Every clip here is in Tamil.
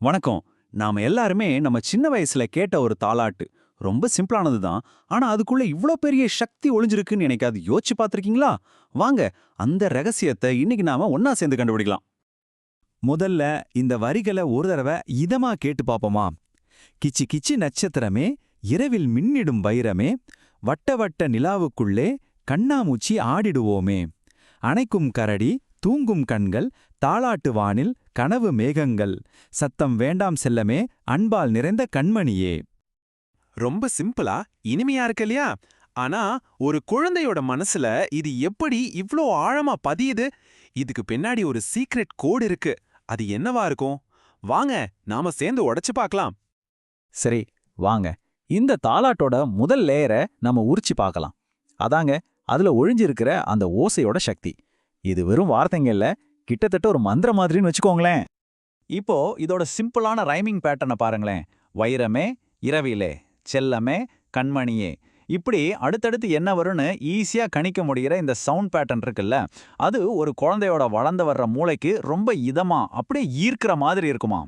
வணக்கம். நாம எல்லாருமே நம்ம சின்ன வயசுல கேட்ட ஒரு தாலாட்டு. ரொம்ப சிம்பிளானது தான். ஆனா அதுக்குள்ள இவ்ளோ பெரிய சக்தி ஒளிஞ்சிருக்குன்னு என்னைக்காவது யோசிச்சு பார்த்திருக்கீங்களா? வாங்க, அந்த ரகசியத்தை இன்னைக்கு நாம ஒண்ணா சேர்ந்து கண்டுபிடிக்கலாம். முதல்ல இந்த வரிகளை ஒரு தடவை இதமா கேட்டு பாப்போமா? கிச்சி கிச்சி நட்சத்திரமே, இரவில் மின்னிடும் வைரமே, வட்ட வட்ட நிலாவுக்குள்ளே கண்ணாமூச்சி ஆடிடுவோமே. அணைக்கும் கரடி, தூங்கும் கண்கள், தாலாட்டு வானில் கனவு மேகங்கள், சத்தம் வேண்டாம் செல்லமே, அன்பால் நிறைந்த கண்மணியே. ரொம்ப சிம்பிளா இனிமையா இருக்கு இல்லையா? ஆனா ஒரு குழந்தையோட மனசுல இது எப்படி இவ்ளோ ஆழமா பதியுது? இதுக்கு பின்னாடி ஒரு சீக்ரெட் கோட் இருக்கு. அது என்னவா இருக்கும்? வாங்க நாம சேர்ந்து உடைச்சு பார்க்கலாம். சரி, வாங்க. இந்த தாலாட்டோட முதல் லேயரை நம்ம உரிச்சு பார்க்கலாம். அதாங்க, அதுல ஒழிஞ்சிருக்கிற அந்த ஓசையோட சக்தி. இது வெறும் வார்த்தைங்க இல்ல, கிட்டத்தட்ட ஒரு மந்திரம் மாதிரின்னு வச்சுக்கோங்களேன். இப்போ இதோட சிம்பிளான ரைமிங் பேட்டர்னை பாருங்களேன். வைரமே, இரவிலே, செல்லமே, கண்மணியே, இப்படி அடுத்தடுத்து என்ன வரும்னு ஈஸியா கணிக்க முடிகிற இந்த சவுண்ட் பேட்டர்ன் இருக்குல்ல, அது ஒரு குழந்தையோட வளர்ந்து வர்ற மூளைக்கு ரொம்ப இதமா அப்படியே ஈர்க்கிற மாதிரி இருக்குமா.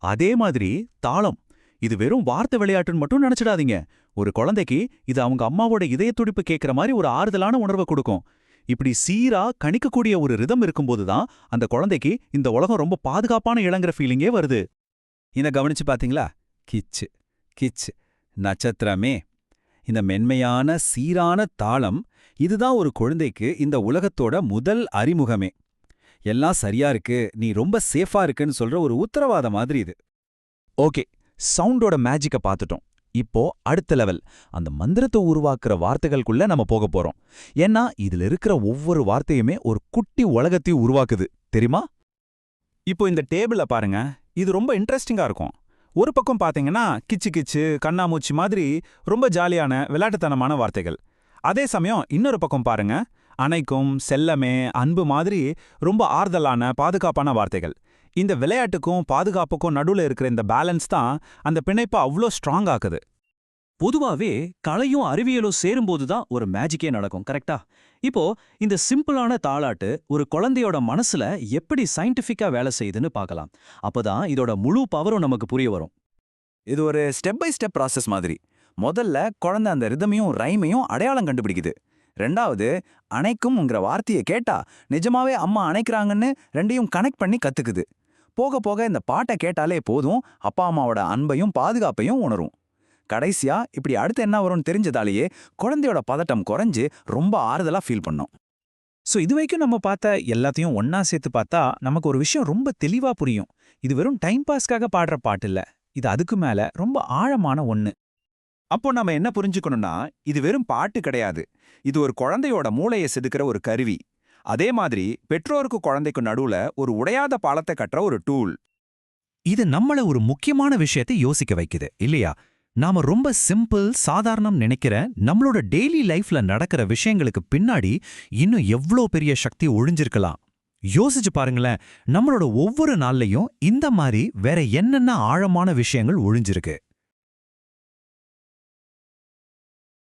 அதே மாதிரி தாளம். இது வெறும் வார்த்தை விளையாட்டுன்னு மட்டும் நினைச்சிடாதீங்க. ஒரு குழந்தைக்கு இது அவங்க அம்மாவோட இதய துடிப்பு கேட்கிற மாதிரி ஒரு ஆறுதலான உணர்வை கொடுக்கும். இப்படி சீரா கணிக்கக்கூடிய ஒரு ரிதம் இருக்கும்போது தான் அந்த குழந்தைக்கு இந்த உலகம் ரொம்ப பாதுகாப்பான இளங்கிற ஃபீலிங்கே வருது. இதை கவனிச்சு பாத்தீங்களா? கிச்சு கிச்சு நட்சத்திரமே. இந்த மென்மையான சீரான தாளம், இதுதான் ஒரு குழந்தைக்கு இந்த உலகத்தோட முதல் அறிமுகமே. எல்லாம் சரியா இருக்கு, நீ ரொம்ப சேஃபா இருக்குன்னு சொல்ற ஒரு உத்தரவாத மாதிரி இது. ஓகே, சவுண்டோட மேஜிக்க பார்த்துட்டோம். இப்போ அடுத்த லெவல், அந்த மந்திரத்தை உருவாக்குற வார்த்தைகளுக்குள்ள நம்ம போக போறோம். ஏன்னா இதுல இருக்கிற ஒவ்வொரு வார்த்தையுமே ஒரு குட்டி உலகத்தையும் உருவாக்குது, தெரியுமா? இப்போ இந்த டேபிள பாருங்க. இது ரொம்ப இன்ட்ரெஸ்டிங்கா இருக்கும். ஒரு பக்கம் பாத்தீங்கன்னா கிச்சு கிச்சு, கண்ணாமூச்சி மாதிரி ரொம்ப ஜாலியான விளையாட்டுத்தனமான வார்த்தைகள். அதே சமயம் இன்னொரு பக்கம் பாருங்க, அணைக்கும், செல்லமே, அன்பு மாதிரி ரொம்ப ஆறுதலான பாதுகாப்பான வார்த்தைகள். இந்த விளையாட்டுக்கும் பாதுகாப்புக்கும் நடுவுல இருக்கிற இந்த பேலன்ஸ் தான் அந்த பிணைப்பை அவ்வளோ ஸ்ட்ராங் ஆக்குது. பொதுவாவே கலையும் அறிவியலும் சேரும்போது தான் ஒரு மேஜிக்கே நடக்கும், கரெக்டா? இப்போ இந்த சிம்பிளான தாலாட்டு ஒரு குழந்தையோட மனசுல எப்படி சயின்டிஃபிக்கா வேலை செய்யுதுன்னு பார்க்கலாம். அப்பதான் இதோட முழு பவரும் நமக்கு புரிய வரும். இது ஒரு ஸ்டெப் பை ஸ்டெப் ப்ராசஸ் மாதிரி. முதல்ல குழந்தை அந்த ரிதமையும் ரைமையும் அடையாளம் கண்டுபிடிக்குது. ரெண்டாவது, அணைக்கும்ங்கிற வார்த்தையை கேட்டா நிஜமாவே அம்மா அணைக்கிறாங்கன்னு ரெண்டையும் கனெக்ட் பண்ணி கத்துக்குது. போக போக இந்த பாட்டை கேட்டாலே போதும், அப்பா அம்மாவோட அன்பையும் பாதுகாப்பையும் உணரும். கடைசியா இப்படி அடுத்து என்ன வரும்னு தெரிஞ்சதாலேயே குழந்தையோட பதட்டம் குறைஞ்சு ரொம்ப ஆறுதலா ஃபீல் பண்ணும். ஸோ இது வரைக்கும் நம்ம பார்த்த எல்லாத்தையும் ஒன்னா சேர்த்து பார்த்தா நமக்கு ஒரு விஷயம் ரொம்ப தெளிவா புரியும். இது வெறும் டைம் பாஸ்க்காக பாடுற பாட்டு இல்ல, இது அதுக்கு மேல ரொம்ப ஆழமான ஒண்ணு. அப்போ நம்ம என்ன புரிஞ்சுக்கணும்னா, இது வெறும் பாட்டு கிடையாது. இது ஒரு குழந்தையோட மூளையை செதுக்கிற ஒரு கருவி. அதே மாதிரி பெற்றோருக்கு குழந்தைக்கு நடுவுல ஒரு உடையாத பாலத்தை கட்டுற ஒரு டூல். இது நம்மள ஒரு முக்கியமான விஷயத்தை யோசிக்க வைக்குது, இல்லையா? நாம ரொம்ப சிம்பிள், சாதாரணம் நினைக்கிற நம்மளோட டெய்லி லைஃப்ல நடக்கிற விஷயங்களுக்கு பின்னாடி இன்னும் எவ்ளோ பெரிய சக்தி ஒழிஞ்சிருக்கலாம். யோசிச்சு பாருங்களேன், நம்மளோட ஒவ்வொரு நாள்லயும் இந்த மாதிரி வேற என்னென்ன ஆழமான விஷயங்கள் ஒழிஞ்சிருக்கு.